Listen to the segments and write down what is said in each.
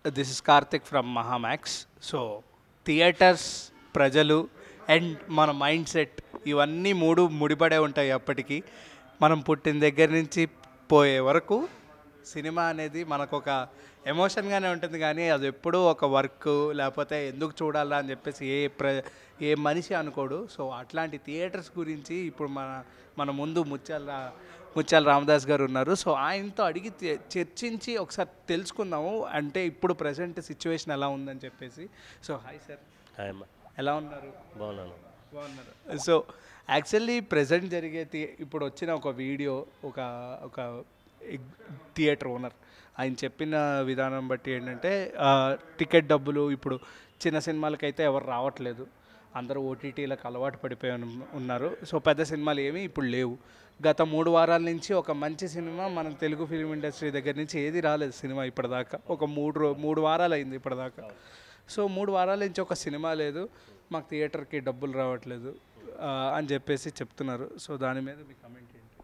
This is Karthik from Mahamax. So theatres, ప్రజలు and మన mindset, ఇవన్నీ మూడు ముడిపడే ఉంటాయి అప్పటికి. మనం పుట్టిన దగ్గర నుంచి పోయే వరకు సినిమా అనేది మనకు ఒక ఎమోషన్గానే ఉంటుంది, కానీ అది ఎప్పుడూ ఒక వర్క్ లేకపోతే ఎందుకు చూడాలా అని చెప్పేసి ఏ మనిషి అనుకోడు. సో అట్లాంటి థియేటర్స్ గురించి ఇప్పుడు మన ముందు ముత్యాల రామదాస్ గారు ఉన్నారు. సో ఆయనతో అడిగి చర్చించి ఒకసారి తెలుసుకుందాము, అంటే ఇప్పుడు ప్రజెంట్ సిచ్యువేషన్ ఎలా ఉందని చెప్పేసి. So hi sir. హాయ్ అమ్మ. ఎలా ఉన్నారు? బాగున్నాను. బాగున్నారు. సో యాక్చువల్లీ ప్రజెంట్ జరిగే ఇప్పుడు వచ్చిన ఒక వీడియో, ఒక ఒక థియేటర్ ఓనర్ ఆయన చెప్పిన విధానం బట్టి ఏంటంటే, టికెట్ డబ్బులు ఇప్పుడు చిన్న సినిమాలకైతే ఎవరు రావట్లేదు, అందరూ ఓటీటీలకు అలవాటు పడిపోయి ఉన్నారు. సో పెద్ద సినిమాలు ఏమీ ఇప్పుడు లేవు. గత 3 వారాల నుంచి ఒక మంచి సినిమా మన తెలుగు ఫిల్మ్ ఇండస్ట్రీ దగ్గర నుంచి ఏది రాలేదు సినిమా ఇప్పటిదాకా. ఒక 3 వారాలు అయింది ఇప్పటిదాకా. సో 3 వారాల నుంచి ఒక సినిమా లేదు, మాకు థియేటర్కి డబ్బులు రావట్లేదు అని చెప్పేసి చెప్తున్నారు. సో దాని మీద మీ కమెంట్ ఏంటి?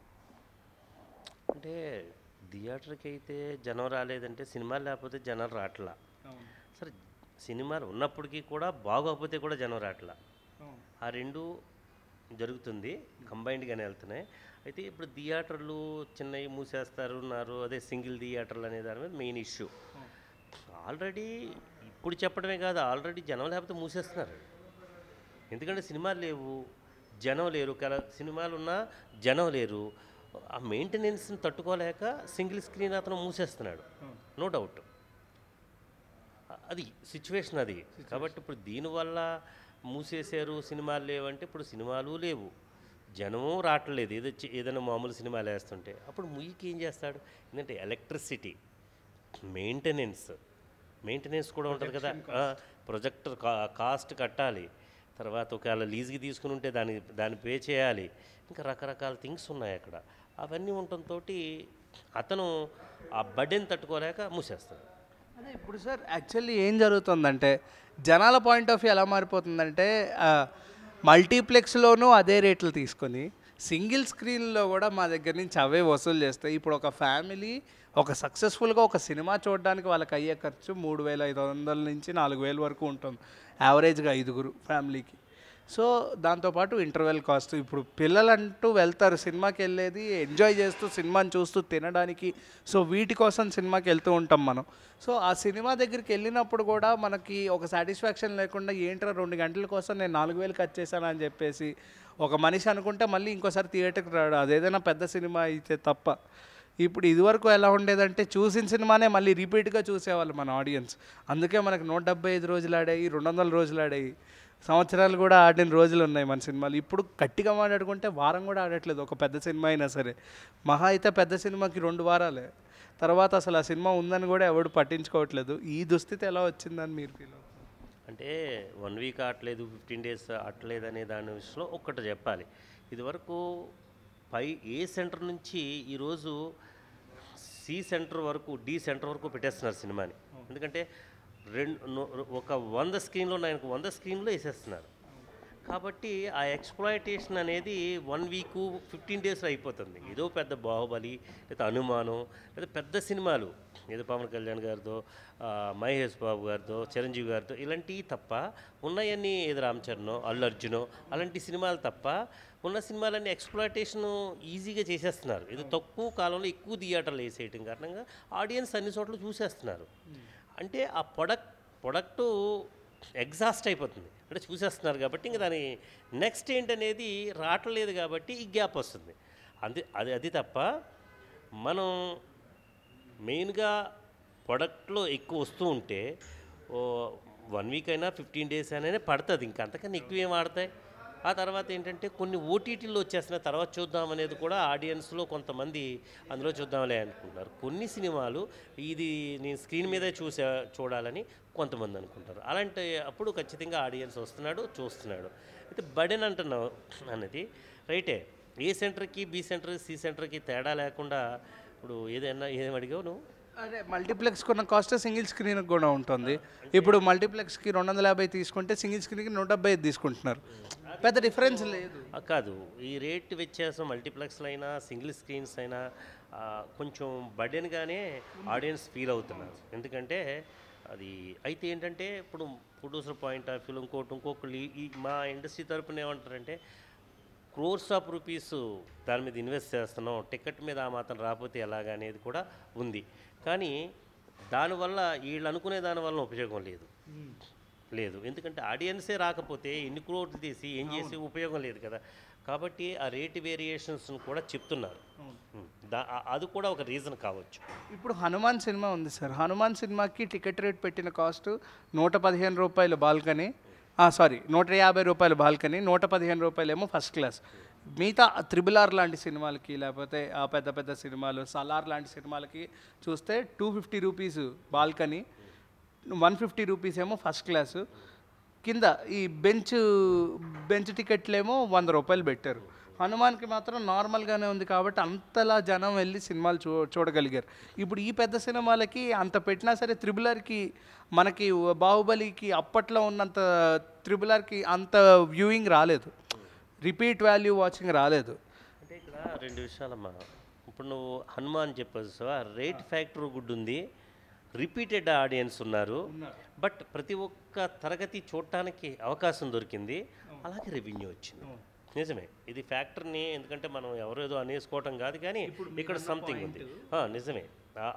అంటే థియేటర్కి అయితే జనం రాలేదంటే సినిమాలు లేకపోతే జనం రావట్లా. సరే, సినిమాలు ఉన్నప్పటికీ కూడా బాగోకపోతే కూడా జనం రావట్లా. ఆ రెండు జరుగుతుంది, కంబైన్డ్గానే వెళ్తున్నాయి. అయితే ఇప్పుడు థియేటర్లు చిన్నవి మూసేస్తారు, అదే సింగిల్ థియేటర్లు అనే దాని మీద మెయిన్ ఇష్యూ. ఆల్రెడీ ఇప్పుడు చెప్పడమే కాదు, ఆల్రెడీ జనం లేకపోతే మూసేస్తున్నారు. ఎందుకంటే సినిమాలు లేవు, జనం లేరు. సినిమాలు ఉన్నా జనం లేరు. ఆ మెయింటెనెన్స్ని తట్టుకోలేక సింగిల్ స్క్రీన్ అతను మూసేస్తున్నాడు, నో డౌట్. అది సిచ్యువేషన్ అది. కాబట్టి ఇప్పుడు దీనివల్ల మూసేశారు, సినిమాలు లేవంటే ఇప్పుడు సినిమాలు లేవు, జనము రావట్లేదు. ఏదైనా మామూలు సినిమాలు వేస్తుంటే అప్పుడు ముయ్యికి ఏం చేస్తాడు? ఎందుకంటే ఎలక్ట్రిసిటీ, మెయింటెనెన్స్ కూడా ఉంటుంది కదా. ప్రొజెక్టర్ కాస్ట్ కట్టాలి, తర్వాత ఒకవేళ లీజ్కి తీసుకుని ఉంటే దాన్ని పే చేయాలి, ఇంకా రకరకాల థింగ్స్ ఉన్నాయి అక్కడ. అవన్నీ ఉండటంతో అతను ఆ బర్డెన్ తట్టుకోలేక మూసేస్తాడు. అదే ఇప్పుడు సార్ యాక్చువల్లీ ఏం జరుగుతుందంటే, జనాల పాయింట్ ఆఫ్ వ్యూ ఎలా మారిపోతుందంటే, మల్టీప్లెక్స్లోనూ అదే రేట్లు తీసుకొని సింగిల్ స్క్రీన్లో కూడా మా దగ్గర నుంచి అవే వసూలు చేస్తాయి. ఇప్పుడు ఒక ఫ్యామిలీ ఒక సక్సెస్ఫుల్గా ఒక సినిమా చూడడానికి వాళ్ళకి అయ్యే ఖర్చు 3,500 నుంచి 4,000 వరకు ఉంటుంది యావరేజ్గా 5గురు ఫ్యామిలీకి. సో దాంతోపాటు ఇంటర్వెల్ కాస్ట్, ఇప్పుడు పిల్లలంటూ వెళ్తారు సినిమాకి, వెళ్ళేది ఎంజాయ్ చేస్తూ సినిమాని చూస్తూ తినడానికి. సో వీటి కోసం సినిమాకి వెళ్తూ ఉంటాం మనం. సో ఆ సినిమా దగ్గరికి వెళ్ళినప్పుడు కూడా మనకి ఒక సాటిస్ఫాక్షన్ లేకుండా, ఏంట్రా 2 గంటల కోసం నేను 4,000 ఖర్చు చేశాను అని చెప్పేసి ఒక మనిషి అనుకుంటే మళ్ళీ ఇంకోసారి థియేటర్కి రాడు, అదేదైనా పెద్ద సినిమా అయితే తప్ప. ఇప్పుడు ఇదివరకు ఎలా ఉండేదంటే, చూసిన సినిమానే మళ్ళీ రిపీట్గా చూసేవాళ్ళు మన ఆడియన్స్. అందుకే మనకు 175 రోజులు ఆడాయి, 200 రోజులు ఆడాయి, సంవత్సరాలు కూడా ఆడిన రోజులు ఉన్నాయి మన సినిమాలు. ఇప్పుడు గట్టిగా మాట్లాడుకుంటే వారం కూడా ఆడట్లేదు ఒక పెద్ద సినిమా అయినా సరే. మహా అయితే పెద్ద సినిమాకి 2 వారాలే, తర్వాత అసలు ఆ సినిమా ఉందని కూడా ఎవడు పట్టించుకోవట్లేదు. ఈ దుస్థితి ఎలా వచ్చిందని మీరు ఫీల్ అవుతారు? అంటే 1 వీక్ ఆడలేదు, 15 డేస్ ఆడలేదు అనే దాని విషయంలో ఒక్కటి చెప్పాలి. ఇదివరకు ఏ సెంటర్ నుంచి ఈరోజు సి సెంటర్ వరకు, డి సెంటర్ వరకు పెట్టేస్తున్నారు సినిమాని. ఎందుకంటే ఒక 100 స్క్రీన్లో 100 స్క్రీన్లో వేసేస్తున్నారు. కాబట్టి ఆ ఎక్స్‌ప్లాయిటేషన్ అనేది 1 వీకు 15 డేస్లో అయిపోతుంది. ఏదో పెద్ద బాహుబలి లేదా హనుమానం లేదా పెద్ద సినిమాలు, ఏదో పవన్ కళ్యాణ్ గారితో, మహేష్ బాబు గారితో, చిరంజీవి గారితో ఇలాంటివి తప్ప ఉన్నాయన్నీ, ఏదో రామ్ చరణో, అల్లు అర్జునో అలాంటి సినిమాలు తప్ప ఉన్న సినిమాలన్నీ ఎక్స్‌ప్లాయిటేషను ఈజీగా చేసేస్తున్నారు. ఇది తక్కువ కాలంలో ఎక్కువ థియేటర్లు వేసేయటం కారణంగా ఆడియన్స్ అన్ని చోట్ల చూసేస్తున్నారు. అంటే ఆ ప్రొడక్టు ఎగ్జాస్ట్ అయిపోతుంది, అంటే చూసేస్తున్నారు కాబట్టి ఇంకా దాని నెక్స్ట్ ఏంటనేది రావట్లేదు. కాబట్టి ఈ గ్యాప్ వస్తుంది. అది తప్ప మనం మెయిన్గా ప్రొడక్ట్లో ఎక్కువ వస్తూ ఉంటే 1 వీక్ అయినా 15 డేస్ అయినా పడుతుంది, ఇంకా అంతకన్నా ఎక్కువ ఏం ఆడతాయి. ఆ తర్వాత ఏంటంటే కొన్ని ఓటీటీల్లో వచ్చేస్తున్న తర్వాత చూద్దాం అనేది కూడా ఆడియన్స్లో కొంతమంది అందులో చూద్దాంలే అనుకుంటున్నారు. కొన్ని సినిమాలు ఇది నేను స్క్రీన్ మీదే చూడాలని కొంతమంది అనుకుంటారు. అలాంటి అప్పుడు ఖచ్చితంగా ఆడియన్స్ చూస్తున్నాడు. అయితే బర్డెన్ అంటున్నావు అనేది రైటే. ఏ సెంటర్కి, బి సెంటర్, సి సెంటర్కి తేడా లేకుండా ఇప్పుడు ఏం అడిగావు నువ్వు? అదే మల్టీప్లెక్స్కి ఉన్న కాస్ట్ సింగిల్ స్క్రీన్కి కూడా ఉంటుంది. ఇప్పుడు మల్టీప్లెక్స్కి 250 తీసుకుంటే సింగిల్ స్క్రీన్కి 175 తీసుకుంటున్నారు. పెద్ద డిఫరెన్స్ లేదు. కాదు, ఈ రేట్ వ్యత్యాసం మల్టీప్లెక్స్లో అయినా సింగిల్ స్క్రీన్స్ అయినా కొంచెం బర్డెన్గానే ఆడియన్స్ ఫీల్ అవుతున్నారు. ఎందుకంటే అది అయితే ఏంటంటే ఇప్పుడు ప్రొడ్యూసర్ పాయింట్ ఆఫ్ వ్యూ ఇంకొకళ్ళు ఈ మా ఇండస్ట్రీ తరపున ఏమంటారంటే క్రోర్స్ ఆఫ్ రూపీస్ దాని మీద ఇన్వెస్ట్ చేస్తున్నాం, టికెట్ మీద ఆ మాత్రం రాకపోతే ఎలాగా అనేది కూడా ఉంది. కానీ దానివల్ల వీళ్ళు అనుకునే దానివల్ల ఉపయోగం లేదు. ఎందుకంటే ఆడియన్సే రాకపోతే ఎన్ని క్రోర్లు తీసి ఏం చేసి ఉపయోగం లేదు కదా. కాబట్టి ఆ రేట్ వేరియేషన్స్ను కూడా చెప్తున్నారు. అది కూడా ఒక రీజన్ కావచ్చు. ఇప్పుడు హనుమాన్ సినిమా ఉంది సార్. హనుమాన్ సినిమాకి టికెట్ రేట్ పెట్టిన కాస్ట్ ₹115 బాల్కనీ, సారీ ₹150 బాల్కనీ, ₹115 ఏమో ఫస్ట్ క్లాస్. మిగతా RRR లాంటి సినిమాలకి లేకపోతే ఆ పెద్ద పెద్ద సినిమాలు సలార్ లాంటి సినిమాలకి చూస్తే ₹250 బాల్కనీ, ₹150 ఏమో ఫస్ట్ క్లాసు. కింద ఈ బెంచ్ టికెట్లేమో ₹100 పెట్టారు. హనుమాన్కి మాత్రం నార్మల్గానే ఉంది కాబట్టి అంతలా జనం వెళ్ళి సినిమాలు చూడగలిగారు. ఇప్పుడు ఈ పెద్ద సినిమాలకి అంత పెట్టినా సరే RRRకి మనకి బాహుబలికి అప్పట్లో ఉన్నంత RRRకి అంత వ్యూయింగ్ రాలేదు, రిపీట్ వాల్యూ వాచింగ్ రాలేదు. అంటే ఇక్కడ రెండు విషయాలమ్మా. ఇప్పుడు నువ్వు హనుమాన్ చెప్పచ్చు, రేట్ ఫ్యాక్టర్ గుడ్ ఉంది, రిపీటెడ్ ఆడియన్స్ ఉన్నారు, బట్ ప్రతి ఒక్క తరగతి చూడటానికి అవకాశం దొరికింది, అలాగే రెవెన్యూ వచ్చింది. నిజమే, ఇది ఫ్యాక్టర్ని ఎందుకంటే మనం ఎవరేదో అనేసుకోవటం కాదు, కానీ ఇక్కడ సంథింగ్ ఉంది. నిజమే,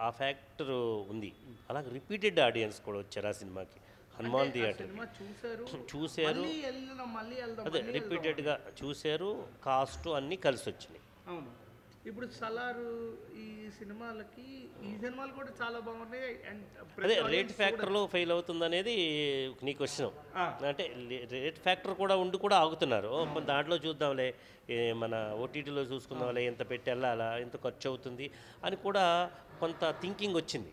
ఆ ఫ్యాక్టర్ ఉంది. అలాగే రిపీటెడ్ ఆడియన్స్ కూడా వచ్చారు ఆ సినిమాకి. హనుమాన్ థియేటర్ చూశారు, అదే రిపీటెడ్గా చూశారు, కాస్ట్ అన్నీ కలిసి వచ్చినాయి. అవును. ఇప్పుడు సలారు ఈ సినిమాలకి ఈ సినిమాలు కూడా చాలా బాగున్నాయి. అదే రేట్ ఫ్యాక్టర్లో ఫెయిల్ అవుతుంది అనేది నీ క్వశ్చన్. అంటే రేట్ ఫ్యాక్టర్ కూడా ఉండి కూడా ఆగుతున్నారు. దాంట్లో చూద్దాంలే, మన ఓటీటీలో చూసుకుందాంలే, ఎంత పెట్టి వెళ్ళాలా, ఎంత ఖర్చు అవుతుంది అని కూడా కొంత థింకింగ్ వచ్చింది.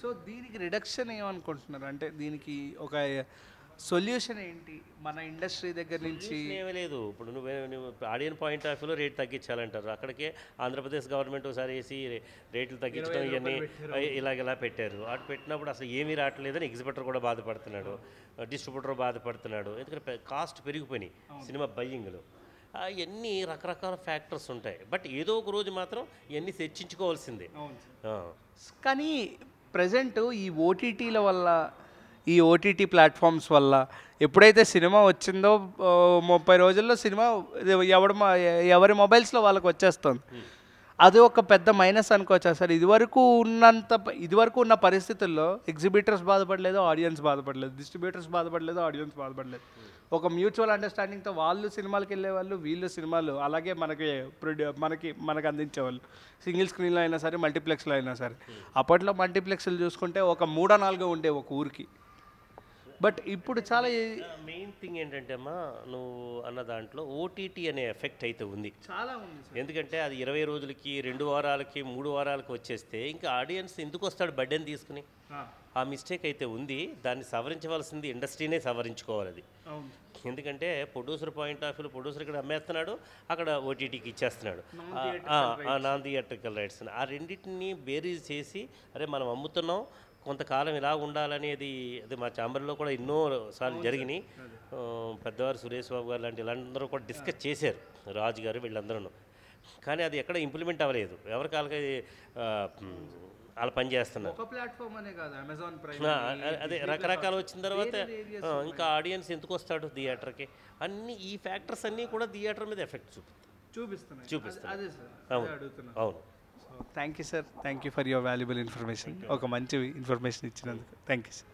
సో దీనికి రిడక్షన్ ఏమనుకుంటున్నారు? అంటే దీనికి ఒక సొల్యూషన్ ఏంటి మన ఇండస్ట్రీ దగ్గర నుంచి? ఏమీ లేదు. ఇప్పుడు నువ్వు ఆడియన్ పాయింట్ ఆఫ్ వ్యూలో రేట్ తగ్గించాలంటారు. అక్కడికే ఆంధ్రప్రదేశ్ గవర్నమెంట్ ఒకసారి వేసి రేట్లు తగ్గించడం ఇవన్నీ ఇలా పెట్టారు. అటు పెట్టినప్పుడు అసలు ఏమీ రావట్లేదని ఎగ్జిబిటర్ కూడా బాధపడుతున్నాడు, డిస్ట్రిబ్యూటర్ బాధపడుతున్నాడు. ఎందుకంటే కాస్ట్ పెరిగిపోయినాయి సినిమా బయ్యింగ్లో. ఇవన్నీ రకరకాల ఫ్యాక్టర్స్ ఉంటాయి, బట్ ఏదో ఒక రోజు మాత్రం ఇవన్నీ చర్చించుకోవాల్సిందే. కానీ ప్రజెంట్ ఈ ఓటీటీల వల్ల, ఈ ఓటీటీ ప్లాట్ఫామ్స్ వల్ల ఎప్పుడైతే సినిమా వచ్చిందో 30 రోజుల్లో సినిమా ఎవరి మొబైల్స్లో వాళ్ళకి వచ్చేస్తుంది. అది ఒక పెద్ద మైనస్ అనుకోవచ్చా సార్? ఇదివరకు ఉన్న పరిస్థితుల్లో ఎగ్జిబిటర్స్ బాధపడలేదు, ఆడియన్స్ బాధపడలేదు, డిస్ట్రిబ్యూటర్స్ బాధపడలేదు, ఆడియన్స్ బాధపడలేదు. ఒక మ్యూచువల్ అండర్స్టాండింగ్తో వాళ్ళు సినిమాలకు వెళ్ళేవాళ్ళు, వీళ్ళు సినిమాలు అలాగే మనకి అందించేవాళ్ళు. సింగిల్ స్క్రీన్లో అయినా సరే, మల్టీప్లెక్స్లో అయినా సరే. అప్పట్లో మల్టీప్లెక్స్లు చూసుకుంటే ఒక 3-4 ఉండే ఒక ఊరికి. బట్ ఇప్పుడు చాలా మెయిన్ థింగ్ ఏంటంటే అమ్మా, నువ్వు అన్న దాంట్లో ఓటీటీ అనే ఎఫెక్ట్ అయితే ఉంది, చాలా ఉంది. ఎందుకంటే అది 20 రోజులకి, 2 వారాలకి, 3 వారాలకి వచ్చేస్తే ఇంకా ఆడియన్స్ ఎందుకు వస్తాడు బడ్డెన్ తీసుకుని? ఆ మిస్టేక్ అయితే ఉంది. దాన్ని సవరించవలసింది ఇండస్ట్రీనే సవరించుకోవాలి అది. ఎందుకంటే producer point of view, producer ఇక్కడ అమ్మేస్తున్నాడు, అక్కడ ఓటీటీకి ఇచ్చేస్తున్నాడు నాన్ థియేట్రికల్ రైట్స్. ఆ రెండింటిని బేరీజ్ చేసి అరే మనం అమ్ముతున్నాం, కొంతకాలం ఇలా ఉండాలనేది అది మా ఛాంబర్లో కూడా ఎన్నో సార్లు జరిగినాయి. పెద్దవారు సురేష్ బాబు గారు లాంటి వీళ్ళందరూ కూడా డిస్కస్ చేశారు, రాజు గారు వీళ్ళందరూ. కానీ అది ఎక్కడ ఇంప్లిమెంట్ అవ్వలేదు. ఎవరికి వాళ్ళకి వాళ్ళు పని చేస్తున్నారు. అదే రకరకాలు వచ్చిన తర్వాత ఇంకా ఆడియన్స్ ఎందుకు వస్తాడు థియేటర్కి? అన్ని ఈ ఫ్యాక్టర్స్ అన్నీ కూడా థియేటర్ మీద ఎఫెక్ట్ చూపిస్తాయి. అవును. Thank you sir, thank you for your valuable information. ఒక మంచి ఇన్ఫర్మేషన్ ఇచ్చినందుకు థ్యాంక్ యూ సార్.